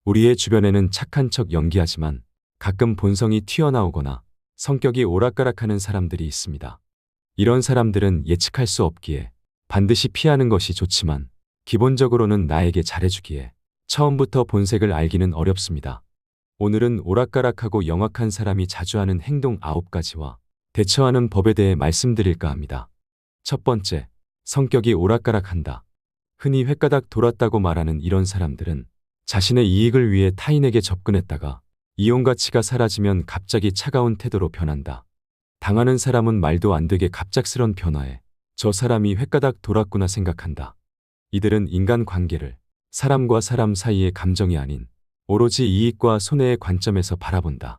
우리의 주변에는 착한 척 연기하지만 가끔 본성이 튀어나오거나 성격이 오락가락하는 사람들이 있습니다. 이런 사람들은 예측할 수 없기에 반드시 피하는 것이 좋지만 기본적으로는 나에게 잘해주기에 처음부터 본색을 알기는 어렵습니다. 오늘은 오락가락하고 영악한 사람이 자주 하는 행동 9가지와 대처하는 법에 대해 말씀드릴까 합니다. 첫 번째, 성격이 오락가락한다. 흔히 횟가닥 돌았다고 말하는 이런 사람들은 자신의 이익을 위해 타인에게 접근했다가 이용 가치가 사라지면 갑자기 차가운 태도로 변한다. 당하는 사람은 말도 안 되게 갑작스런 변화에 저 사람이 횟가닥 돌았구나 생각한다. 이들은 인간관계를 사람과 사람 사이의 감정이 아닌 오로지 이익과 손해의 관점에서 바라본다.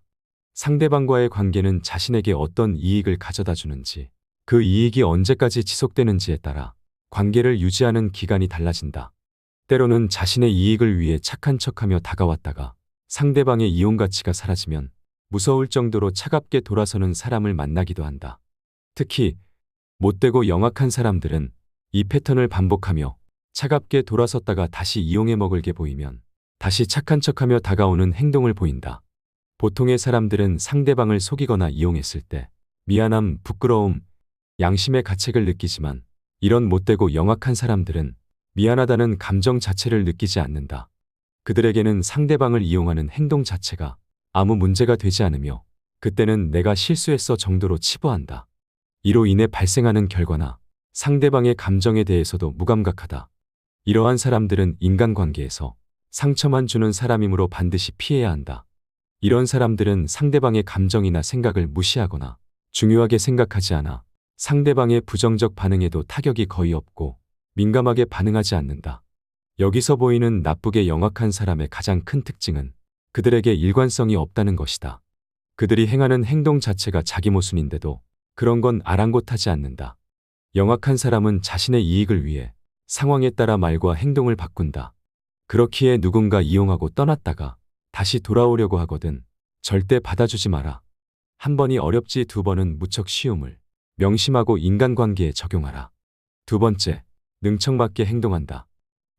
상대방과의 관계는 자신에게 어떤 이익을 가져다 주는지, 그 이익이 언제까지 지속되는지에 따라 관계를 유지하는 기간이 달라진다. 때로는 자신의 이익을 위해 착한 척하며 다가왔다가 상대방의 이용 가치가 사라지면 무서울 정도로 차갑게 돌아서는 사람을 만나기도 한다. 특히 못되고 영악한 사람들은 이 패턴을 반복하며 차갑게 돌아섰다가 다시 이용해 먹을게 보이면 다시 착한 척하며 다가오는 행동을 보인다. 보통의 사람들은 상대방을 속이거나 이용했을 때 미안함, 부끄러움, 양심의 가책을 느끼지만 이런 못되고 영악한 사람들은 미안하다는 감정 자체를 느끼지 않는다. 그들에게는 상대방을 이용하는 행동 자체가 아무 문제가 되지 않으며 그때는 내가 실수했어 정도로 치부한다. 이로 인해 발생하는 결과나 상대방의 감정에 대해서도 무감각하다. 이러한 사람들은 인간관계에서 상처만 주는 사람이므로 반드시 피해야 한다. 이런 사람들은 상대방의 감정이나 생각을 무시하거나 중요하게 생각하지 않아 상대방의 부정적 반응에도 타격이 거의 없고 민감하게 반응하지 않는다. 여기서 보이는 나쁘게 영악한 사람의 가장 큰 특징은 그들에게 일관성이 없다는 것이다. 그들이 행하는 행동 자체가 자기 모순인데도 그런 건 아랑곳하지 않는다. 영악한 사람은 자신의 이익을 위해 상황에 따라 말과 행동을 바꾼다. 그렇기에 누군가 이용하고 떠났다가 다시 돌아오려고 하거든 절대 받아주지 마라. 한 번이 어렵지 두 번은 무척 쉬움을 명심하고 인간관계에 적용하라. 두 번째, 능청맞게 행동한다.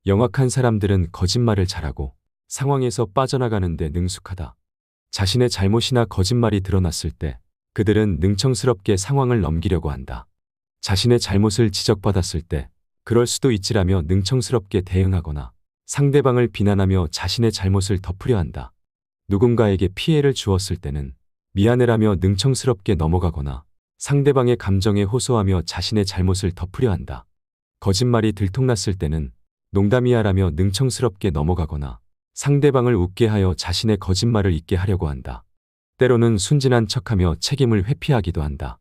영악한 사람들은 거짓말을 잘하고 상황에서 빠져나가는 데 능숙하다. 자신의 잘못이나 거짓말이 드러났을 때 그들은 능청스럽게 상황을 넘기려고 한다. 자신의 잘못을 지적받았을 때 그럴 수도 있지라며 능청스럽게 대응하거나 상대방을 비난하며 자신의 잘못을 덮으려 한다. 누군가에게 피해를 주었을 때는 미안해라며 능청스럽게 넘어가거나 상대방의 감정에 호소하며 자신의 잘못을 덮으려 한다. 거짓말이 들통났을 때는 농담이야라며 능청스럽게 넘어가거나 상대방을 웃게 하여 자신의 거짓말을 잊게 하려고 한다. 때로는 순진한 척하며 책임을 회피하기도 한다.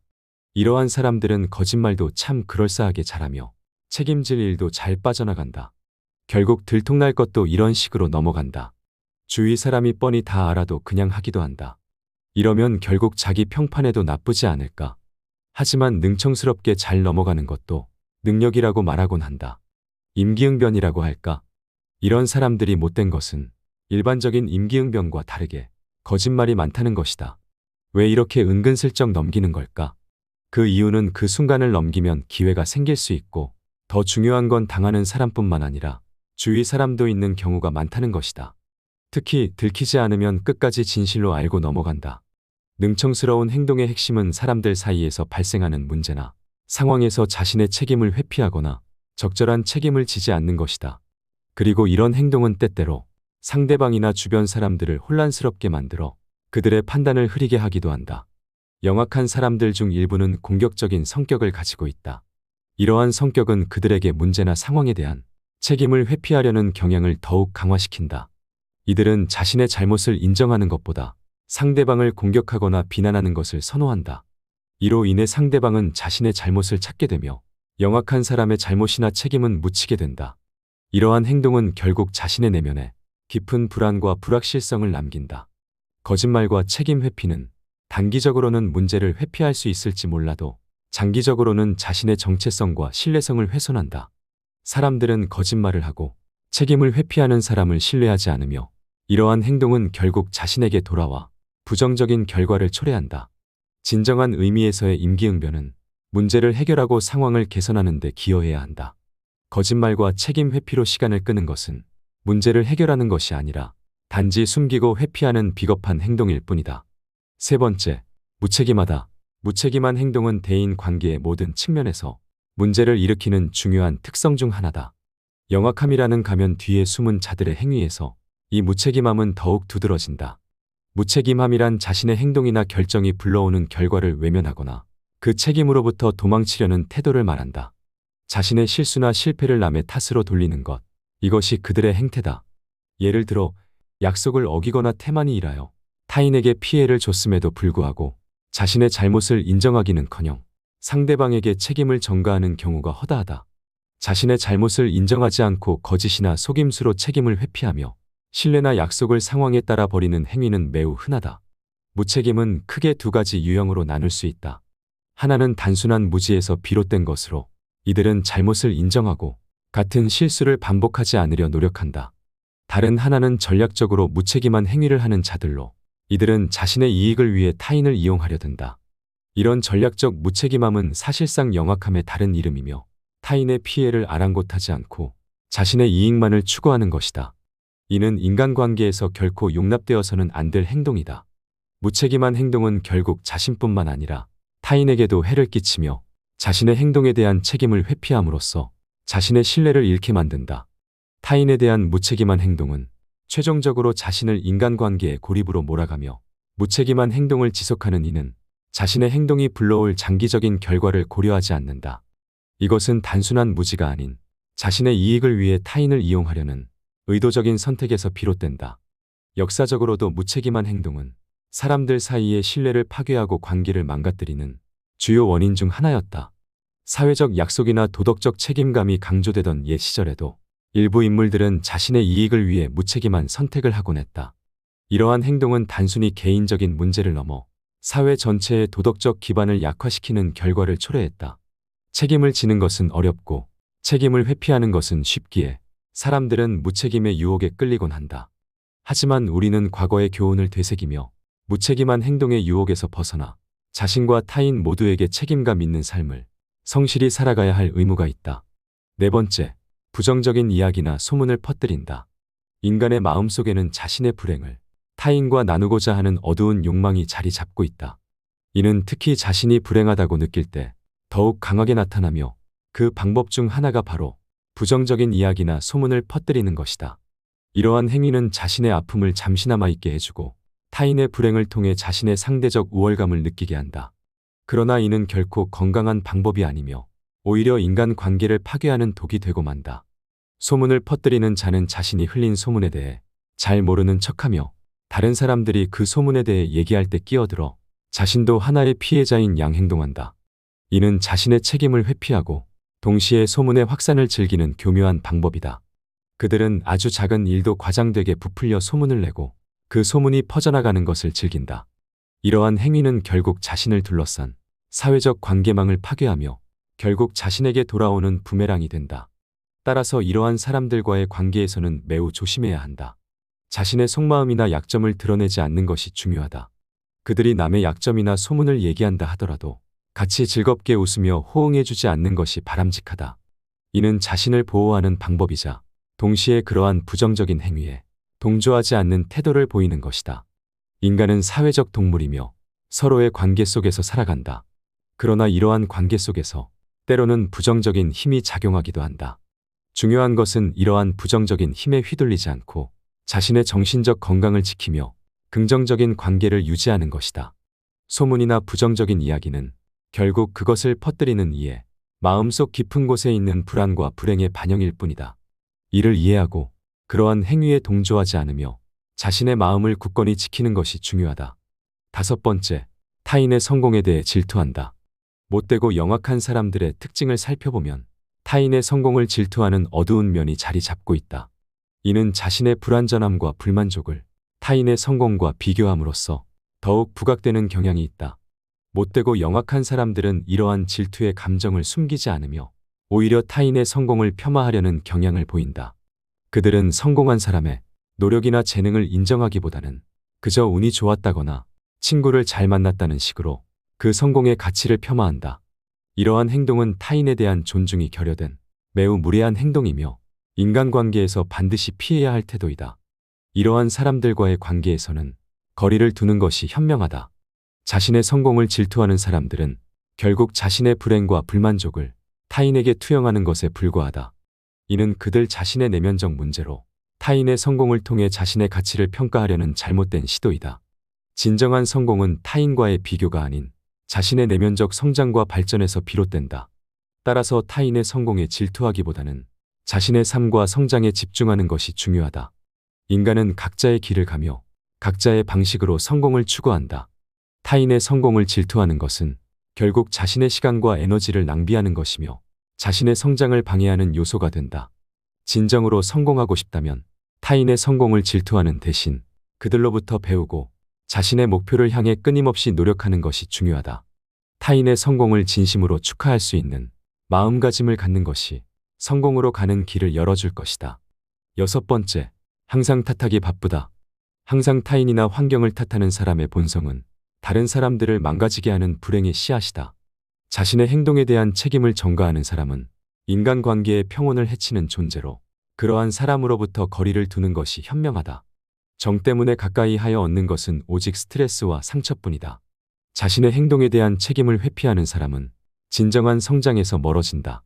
이러한 사람들은 거짓말도 참 그럴싸하게 잘하며 책임질 일도 잘 빠져나간다. 결국 들통날 것도 이런 식으로 넘어간다. 주위 사람이 뻔히 다 알아도 그냥 하기도 한다. 이러면 결국 자기 평판에도 나쁘지 않을까. 하지만 능청스럽게 잘 넘어가는 것도 능력이라고 말하곤 한다. 임기응변이라고 할까? 이런 사람들이 못된 것은 일반적인 임기응변과 다르게 거짓말이 많다는 것이다. 왜 이렇게 은근슬쩍 넘기는 걸까? 그 이유는 그 순간을 넘기면 기회가 생길 수 있고 더 중요한 건 당하는 사람뿐만 아니라 주위 사람도 있는 경우가 많다는 것이다. 특히 들키지 않으면 끝까지 진실로 알고 넘어간다. 능청스러운 행동의 핵심은 사람들 사이에서 발생하는 문제나 상황에서 자신의 책임을 회피하거나 적절한 책임을 지지 않는 것이다. 그리고 이런 행동은 때때로 상대방이나 주변 사람들을 혼란스럽게 만들어 그들의 판단을 흐리게 하기도 한다. 영악한 사람들 중 일부는 공격적인 성격을 가지고 있다. 이러한 성격은 그들에게 문제나 상황에 대한 책임을 회피하려는 경향을 더욱 강화시킨다. 이들은 자신의 잘못을 인정하는 것보다 상대방을 공격하거나 비난하는 것을 선호한다. 이로 인해 상대방은 자신의 잘못을 찾게 되며 영악한 사람의 잘못이나 책임은 묻히게 된다. 이러한 행동은 결국 자신의 내면에 깊은 불안과 불확실성을 남긴다. 거짓말과 책임 회피는 단기적으로는 문제를 회피할 수 있을지 몰라도 장기적으로는 자신의 정체성과 신뢰성을 훼손한다. 사람들은 거짓말을 하고 책임을 회피하는 사람을 신뢰하지 않으며 이러한 행동은 결국 자신에게 돌아와 부정적인 결과를 초래한다. 진정한 의미에서의 임기응변은 문제를 해결하고 상황을 개선하는 데 기여해야 한다. 거짓말과 책임 회피로 시간을 끄는 것은 문제를 해결하는 것이 아니라 단지 숨기고 회피하는 비겁한 행동일 뿐이다. 세 번째, 무책임하다. 무책임한 행동은 대인 관계의 모든 측면에서 문제를 일으키는 중요한 특성 중 하나다. 영악함이라는 가면 뒤에 숨은 자들의 행위에서 이 무책임함은 더욱 두드러진다. 무책임함이란 자신의 행동이나 결정이 불러오는 결과를 외면하거나 그 책임으로부터 도망치려는 태도를 말한다. 자신의 실수나 실패를 남의 탓으로 돌리는 것, 이것이 그들의 행태다. 예를 들어 약속을 어기거나 태만히 일하여 타인에게 피해를 줬음에도 불구하고 자신의 잘못을 인정하기는커녕 상대방에게 책임을 전가하는 경우가 허다하다. 자신의 잘못을 인정하지 않고 거짓이나 속임수로 책임을 회피하며 신뢰나 약속을 상황에 따라 버리는 행위는 매우 흔하다. 무책임은 크게 두 가지 유형으로 나눌 수 있다. 하나는 단순한 무지에서 비롯된 것으로 이들은 잘못을 인정하고 같은 실수를 반복하지 않으려 노력한다. 다른 하나는 전략적으로 무책임한 행위를 하는 자들로 이들은 자신의 이익을 위해 타인을 이용하려 든다. 이런 전략적 무책임함은 사실상 영악함의 다른 이름이며 타인의 피해를 아랑곳하지 않고 자신의 이익만을 추구하는 것이다. 이는 인간관계에서 결코 용납되어서는 안 될 행동이다. 무책임한 행동은 결국 자신뿐만 아니라 타인에게도 해를 끼치며 자신의 행동에 대한 책임을 회피함으로써 자신의 신뢰를 잃게 만든다. 타인에 대한 무책임한 행동은 최종적으로 자신을 인간관계의 고립으로 몰아가며 무책임한 행동을 지속하는 이는 자신의 행동이 불러올 장기적인 결과를 고려하지 않는다. 이것은 단순한 무지가 아닌 자신의 이익을 위해 타인을 이용하려는 의도적인 선택에서 비롯된다. 역사적으로도 무책임한 행동은 사람들 사이의 신뢰를 파괴하고 관계를 망가뜨리는 주요 원인 중 하나였다. 사회적 약속이나 도덕적 책임감이 강조되던 옛 시절에도 일부 인물들은 자신의 이익을 위해 무책임한 선택을 하곤 했다. 이러한 행동은 단순히 개인적인 문제를 넘어 사회 전체의 도덕적 기반을 약화시키는 결과를 초래했다. 책임을 지는 것은 어렵고 책임을 회피하는 것은 쉽기에 사람들은 무책임의 유혹에 끌리곤 한다. 하지만 우리는 과거의 교훈을 되새기며 무책임한 행동의 유혹에서 벗어나 자신과 타인 모두에게 책임감 있는 삶을 성실히 살아가야 할 의무가 있다. 네 번째, 부정적인 이야기나 소문을 퍼뜨린다. 인간의 마음속에는 자신의 불행을 타인과 나누고자 하는 어두운 욕망이 자리 잡고 있다. 이는 특히 자신이 불행하다고 느낄 때 더욱 강하게 나타나며 그 방법 중 하나가 바로 부정적인 이야기나 소문을 퍼뜨리는 것이다. 이러한 행위는 자신의 아픔을 잠시나마 잊게 해주고 타인의 불행을 통해 자신의 상대적 우월감을 느끼게 한다. 그러나 이는 결코 건강한 방법이 아니며 오히려 인간 관계를 파괴하는 독이 되고 만다. 소문을 퍼뜨리는 자는 자신이 흘린 소문에 대해 잘 모르는 척하며 다른 사람들이 그 소문에 대해 얘기할 때 끼어들어 자신도 하나의 피해자인 양 행동한다. 이는 자신의 책임을 회피하고 동시에 소문의 확산을 즐기는 교묘한 방법이다. 그들은 아주 작은 일도 과장되게 부풀려 소문을 내고 그 소문이 퍼져나가는 것을 즐긴다. 이러한 행위는 결국 자신을 둘러싼 사회적 관계망을 파괴하며 결국 자신에게 돌아오는 부메랑이 된다. 따라서 이러한 사람들과의 관계에서는 매우 조심해야 한다. 자신의 속마음이나 약점을 드러내지 않는 것이 중요하다. 그들이 남의 약점이나 소문을 얘기한다 하더라도 같이 즐겁게 웃으며 호응해주지 않는 것이 바람직하다. 이는 자신을 보호하는 방법이자 동시에 그러한 부정적인 행위에 동조하지 않는 태도를 보이는 것이다. 인간은 사회적 동물이며 서로의 관계 속에서 살아간다. 그러나 이러한 관계 속에서 때로는 부정적인 힘이 작용하기도 한다. 중요한 것은 이러한 부정적인 힘에 휘둘리지 않고 자신의 정신적 건강을 지키며 긍정적인 관계를 유지하는 것이다. 소문이나 부정적인 이야기는 결국 그것을 퍼뜨리는 이의 마음속 깊은 곳에 있는 불안과 불행의 반영일 뿐이다. 이를 이해하고 그러한 행위에 동조하지 않으며 자신의 마음을 굳건히 지키는 것이 중요하다. 다섯 번째, 타인의 성공에 대해 질투한다. 못되고 영악한 사람들의 특징을 살펴보면 타인의 성공을 질투하는 어두운 면이 자리 잡고 있다. 이는 자신의 불완전함과 불만족을 타인의 성공과 비교함으로써 더욱 부각되는 경향이 있다. 못되고 영악한 사람들은 이러한 질투의 감정을 숨기지 않으며 오히려 타인의 성공을 폄하하려는 경향을 보인다. 그들은 성공한 사람의 노력이나 재능을 인정하기보다는 그저 운이 좋았다거나 친구를 잘 만났다는 식으로 그 성공의 가치를 폄하한다. 이러한 행동은 타인에 대한 존중이 결여된 매우 무례한 행동이며 인간관계에서 반드시 피해야 할 태도이다. 이러한 사람들과의 관계에서는 거리를 두는 것이 현명하다. 자신의 성공을 질투하는 사람들은 결국 자신의 불행과 불만족을 타인에게 투영하는 것에 불과하다. 이는 그들 자신의 내면적 문제로 타인의 성공을 통해 자신의 가치를 평가하려는 잘못된 시도이다. 진정한 성공은 타인과의 비교가 아닌 자신의 내면적 성장과 발전에서 비롯된다. 따라서 타인의 성공에 질투하기보다는 자신의 삶과 성장에 집중하는 것이 중요하다. 인간은 각자의 길을 가며 각자의 방식으로 성공을 추구한다. 타인의 성공을 질투하는 것은 결국 자신의 시간과 에너지를 낭비하는 것이며 자신의 성장을 방해하는 요소가 된다. 진정으로 성공하고 싶다면 타인의 성공을 질투하는 대신 그들로부터 배우고 자신의 목표를 향해 끊임없이 노력하는 것이 중요하다. 타인의 성공을 진심으로 축하할 수 있는 마음가짐을 갖는 것이 성공으로 가는 길을 열어줄 것이다. 6번째, 항상 탓하기 바쁘다. 항상 타인이나 환경을 탓하는 사람의 본성은 다른 사람들을 망가지게 하는 불행의 씨앗이다. 자신의 행동에 대한 책임을 전가하는 사람은 인간관계의 평온을 해치는 존재로 그러한 사람으로부터 거리를 두는 것이 현명하다. 정 때문에 가까이 하여 얻는 것은 오직 스트레스와 상처뿐이다. 자신의 행동에 대한 책임을 회피하는 사람은 진정한 성장에서 멀어진다.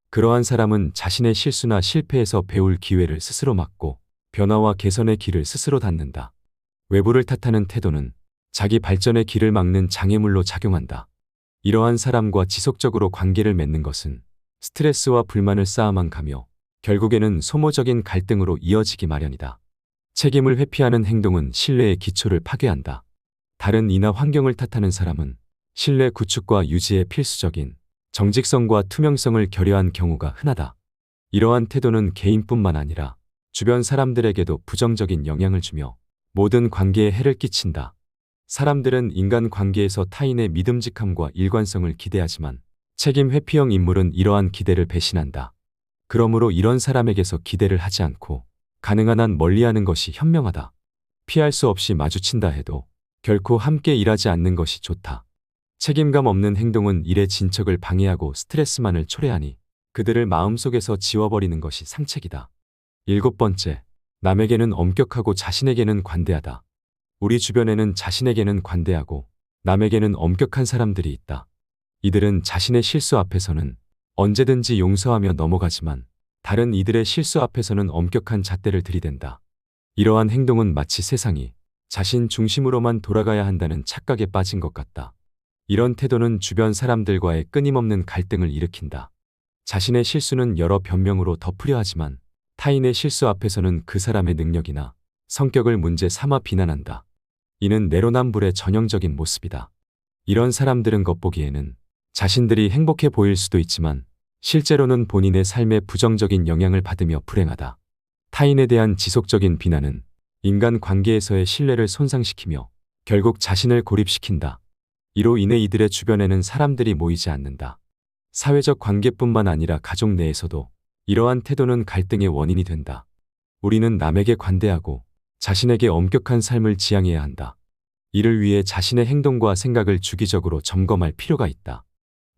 그러한 사람은 자신의 실수나 실패에서 배울 기회를 스스로 막고 변화와 개선의 길을 스스로 닫는다. 외부를 탓하는 태도는 자기 발전의 길을 막는 장애물로 작용한다. 이러한 사람과 지속적으로 관계를 맺는 것은 스트레스와 불만을 쌓아만 가며 결국에는 소모적인 갈등으로 이어지기 마련이다. 책임을 회피하는 행동은 신뢰의 기초를 파괴한다. 다른 이나 환경을 탓하는 사람은 신뢰 구축과 유지에 필수적인 정직성과 투명성을 결여한 경우가 흔하다. 이러한 태도는 개인뿐만 아니라 주변 사람들에게도 부정적인 영향을 주며 모든 관계에 해를 끼친다. 사람들은 인간 관계에서 타인의 믿음직함과 일관성을 기대하지만 책임 회피형 인물은 이러한 기대를 배신한다. 그러므로 이런 사람에게서 기대를 하지 않고 가능한 한 멀리하는 것이 현명하다. 피할 수 없이 마주친다 해도 결코 함께 일하지 않는 것이 좋다. 책임감 없는 행동은 일의 진척을 방해하고 스트레스만을 초래하니 그들을 마음속에서 지워버리는 것이 상책이다. 7번째, 남에게는 엄격하고 자신에게는 관대하다. 우리 주변에는 자신에게는 관대하고 남에게는 엄격한 사람들이 있다. 이들은 자신의 실수 앞에서는 언제든지 용서하며 넘어가지만 다른 이들의 실수 앞에서는 엄격한 잣대를 들이댄다. 이러한 행동은 마치 세상이 자신 중심으로만 돌아가야 한다는 착각에 빠진 것 같다. 이런 태도는 주변 사람들과의 끊임없는 갈등을 일으킨다. 자신의 실수는 여러 변명으로 덮으려 하지만 타인의 실수 앞에서는 그 사람의 능력이나 성격을 문제 삼아 비난한다. 이는 내로남불의 전형적인 모습이다. 이런 사람들은 겉보기에는 자신들이 행복해 보일 수도 있지만 실제로는 본인의 삶에 부정적인 영향을 받으며 불행하다. 타인에 대한 지속적인 비난은 인간 관계에서의 신뢰를 손상시키며 결국 자신을 고립시킨다. 이로 인해 이들의 주변에는 사람들이 모이지 않는다. 사회적 관계뿐만 아니라 가족 내에서도 이러한 태도는 갈등의 원인이 된다. 우리는 남에게 관대하고 자신에게 엄격한 삶을 지향해야 한다. 이를 위해 자신의 행동과 생각을 주기적으로 점검할 필요가 있다.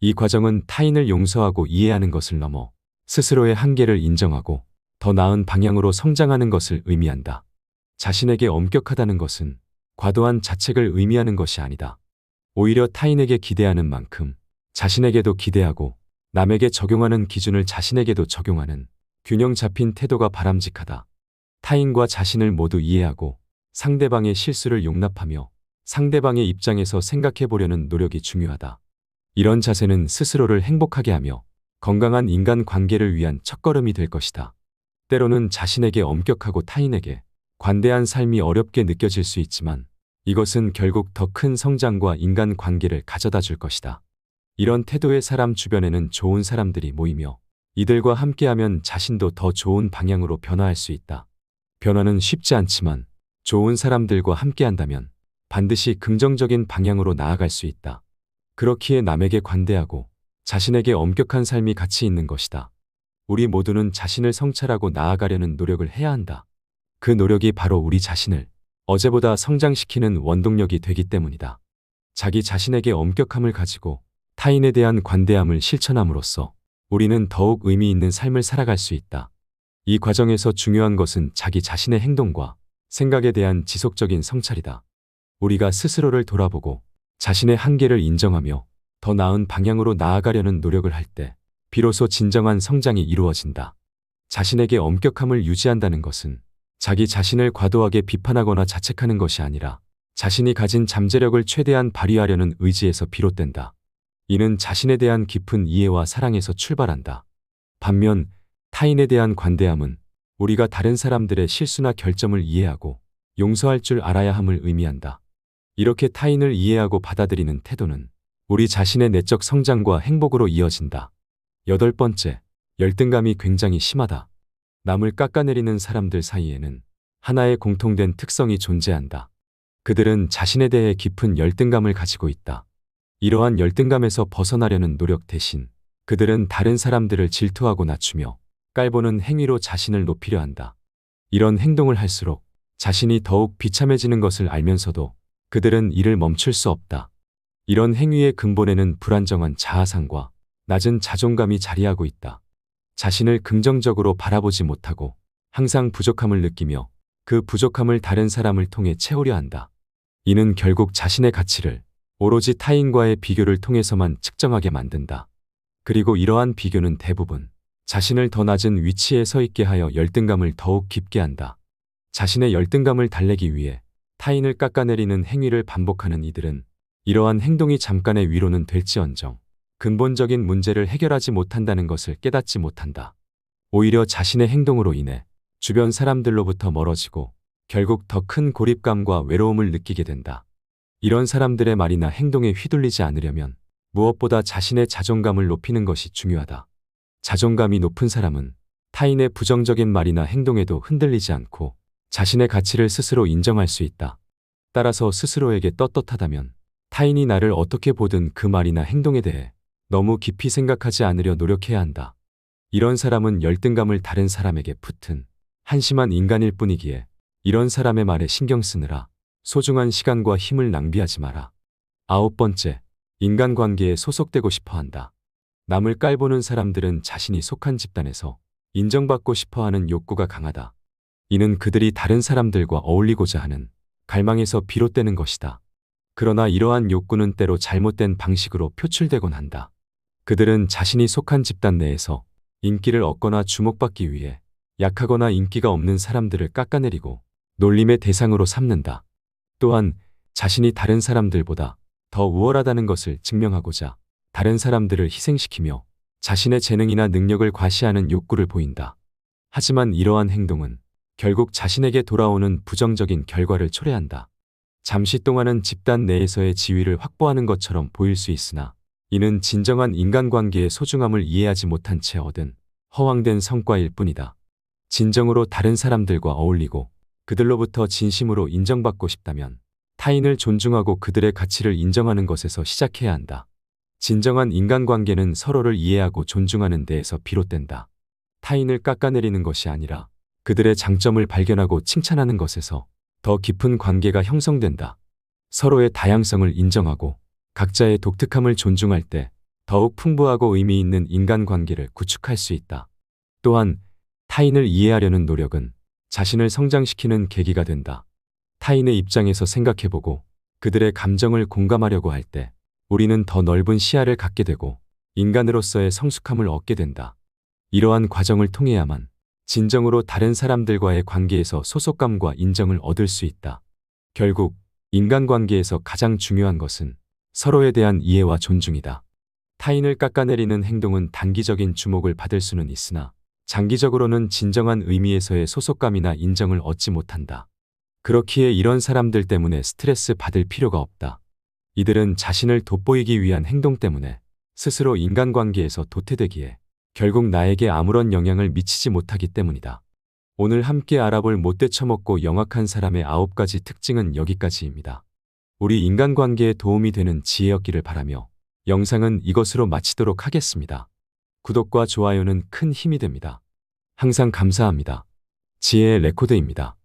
이 과정은 타인을 용서하고 이해하는 것을 넘어 스스로의 한계를 인정하고 더 나은 방향으로 성장하는 것을 의미한다. 자신에게 엄격하다는 것은 과도한 자책을 의미하는 것이 아니다. 오히려 타인에게 기대하는 만큼 자신에게도 기대하고 남에게 적용하는 기준을 자신에게도 적용하는 균형 잡힌 태도가 바람직하다. 타인과 자신을 모두 이해하고 상대방의 실수를 용납하며 상대방의 입장에서 생각해 보려는 노력이 중요하다. 이런 자세는 스스로를 행복하게 하며 건강한 인간 관계를 위한 첫걸음이 될 것이다. 때로는 자신에게 엄격하고 타인에게 관대한 삶이 어렵게 느껴질 수 있지만 이것은 결국 더 큰 성장과 인간 관계를 가져다 줄 것이다. 이런 태도의 사람 주변에는 좋은 사람들이 모이며 이들과 함께하면 자신도 더 좋은 방향으로 변화할 수 있다. 변화는 쉽지 않지만 좋은 사람들과 함께한다면 반드시 긍정적인 방향으로 나아갈 수 있다. 그렇기에 남에게 관대하고 자신에게 엄격한 삶이 가치 있는 것이다. 우리 모두는 자신을 성찰하고 나아가려는 노력을 해야 한다. 그 노력이 바로 우리 자신을 어제보다 성장시키는 원동력이 되기 때문이다. 자기 자신에게 엄격함을 가지고 타인에 대한 관대함을 실천함으로써 우리는 더욱 의미 있는 삶을 살아갈 수 있다. 이 과정에서 중요한 것은 자기 자신의 행동과 생각에 대한 지속적인 성찰이다. 우리가 스스로를 돌아보고 자신의 한계를 인정하며 더 나은 방향으로 나아가려는 노력을 할 때 비로소 진정한 성장이 이루어진다. 자신에게 엄격함을 유지한다는 것은 자기 자신을 과도하게 비판하거나 자책하는 것이 아니라 자신이 가진 잠재력을 최대한 발휘하려는 의지에서 비롯된다. 이는 자신에 대한 깊은 이해와 사랑에서 출발한다. 반면 타인에 대한 관대함은 우리가 다른 사람들의 실수나 결점을 이해하고 용서할 줄 알아야 함을 의미한다. 이렇게 타인을 이해하고 받아들이는 태도는 우리 자신의 내적 성장과 행복으로 이어진다. 8번째, 열등감이 굉장히 심하다. 남을 깎아내리는 사람들 사이에는 하나의 공통된 특성이 존재한다. 그들은 자신에 대해 깊은 열등감을 가지고 있다. 이러한 열등감에서 벗어나려는 노력 대신 그들은 다른 사람들을 질투하고 낮추며 깔보는 행위로 자신을 높이려 한다. 이런 행동을 할수록 자신이 더욱 비참해지는 것을 알면서도 그들은 이를 멈출 수 없다. 이런 행위의 근본에는 불안정한 자아상과 낮은 자존감이 자리하고 있다. 자신을 긍정적으로 바라보지 못하고 항상 부족함을 느끼며 그 부족함을 다른 사람을 통해 채우려 한다. 이는 결국 자신의 가치를 오로지 타인과의 비교를 통해서만 측정하게 만든다. 그리고 이러한 비교는 대부분 자신을 더 낮은 위치에 서 있게 하여 열등감을 더욱 깊게 한다. 자신의 열등감을 달래기 위해 타인을 깎아내리는 행위를 반복하는 이들은 이러한 행동이 잠깐의 위로는 될지언정 근본적인 문제를 해결하지 못한다는 것을 깨닫지 못한다. 오히려 자신의 행동으로 인해 주변 사람들로부터 멀어지고 결국 더 큰 고립감과 외로움을 느끼게 된다. 이런 사람들의 말이나 행동에 휘둘리지 않으려면 무엇보다 자신의 자존감을 높이는 것이 중요하다. 자존감이 높은 사람은 타인의 부정적인 말이나 행동에도 흔들리지 않고 자신의 가치를 스스로 인정할 수 있다. 따라서 스스로에게 떳떳하다면 타인이 나를 어떻게 보든 그 말이나 행동에 대해 너무 깊이 생각하지 않으려 노력해야 한다. 이런 사람은 열등감을 다른 사람에게 푸튼 한심한 인간일 뿐이기에 이런 사람의 말에 신경 쓰느라 소중한 시간과 힘을 낭비하지 마라. 9번째, 인간관계에 소속되고 싶어 한다. 남을 깔보는 사람들은 자신이 속한 집단에서 인정받고 싶어하는 욕구가 강하다. 이는 그들이 다른 사람들과 어울리고자 하는 갈망에서 비롯되는 것이다. 그러나 이러한 욕구는 때로 잘못된 방식으로 표출되곤 한다. 그들은 자신이 속한 집단 내에서 인기를 얻거나 주목받기 위해 약하거나 인기가 없는 사람들을 깎아내리고 놀림의 대상으로 삼는다. 또한 자신이 다른 사람들보다 더 우월하다는 것을 증명하고자 다른 사람들을 희생시키며 자신의 재능이나 능력을 과시하는 욕구를 보인다. 하지만 이러한 행동은 결국 자신에게 돌아오는 부정적인 결과를 초래한다. 잠시 동안은 집단 내에서의 지위를 확보하는 것처럼 보일 수 있으나 이는 진정한 인간관계의 소중함을 이해하지 못한 채 얻은 허황된 성과일 뿐이다. 진정으로 다른 사람들과 어울리고 그들로부터 진심으로 인정받고 싶다면 타인을 존중하고 그들의 가치를 인정하는 것에서 시작해야 한다. 진정한 인간관계는 서로를 이해하고 존중하는 데에서 비롯된다. 타인을 깎아내리는 것이 아니라 그들의 장점을 발견하고 칭찬하는 것에서 더 깊은 관계가 형성된다. 서로의 다양성을 인정하고 각자의 독특함을 존중할 때 더욱 풍부하고 의미 있는 인간관계를 구축할 수 있다. 또한 타인을 이해하려는 노력은 자신을 성장시키는 계기가 된다. 타인의 입장에서 생각해보고 그들의 감정을 공감하려고 할 때 우리는 더 넓은 시야를 갖게 되고 인간으로서의 성숙함을 얻게 된다. 이러한 과정을 통해야만 진정으로 다른 사람들과의 관계에서 소속감과 인정을 얻을 수 있다. 결국 인간관계에서 가장 중요한 것은 서로에 대한 이해와 존중이다. 타인을 깎아내리는 행동은 단기적인 주목을 받을 수는 있으나 장기적으로는 진정한 의미에서의 소속감이나 인정을 얻지 못한다. 그렇기에 이런 사람들 때문에 스트레스 받을 필요가 없다. 이들은 자신을 돋보이기 위한 행동 때문에 스스로 인간관계에서 도태되기에 결국 나에게 아무런 영향을 미치지 못하기 때문이다. 오늘 함께 알아볼 못돼 처먹고 영악한 사람의 9가지 특징은 여기까지입니다. 우리 인간관계에 도움이 되는 지혜였기를 바라며 영상은 이것으로 마치도록 하겠습니다. 구독과 좋아요는 큰 힘이 됩니다. 항상 감사합니다. 지혜의 레코드입니다.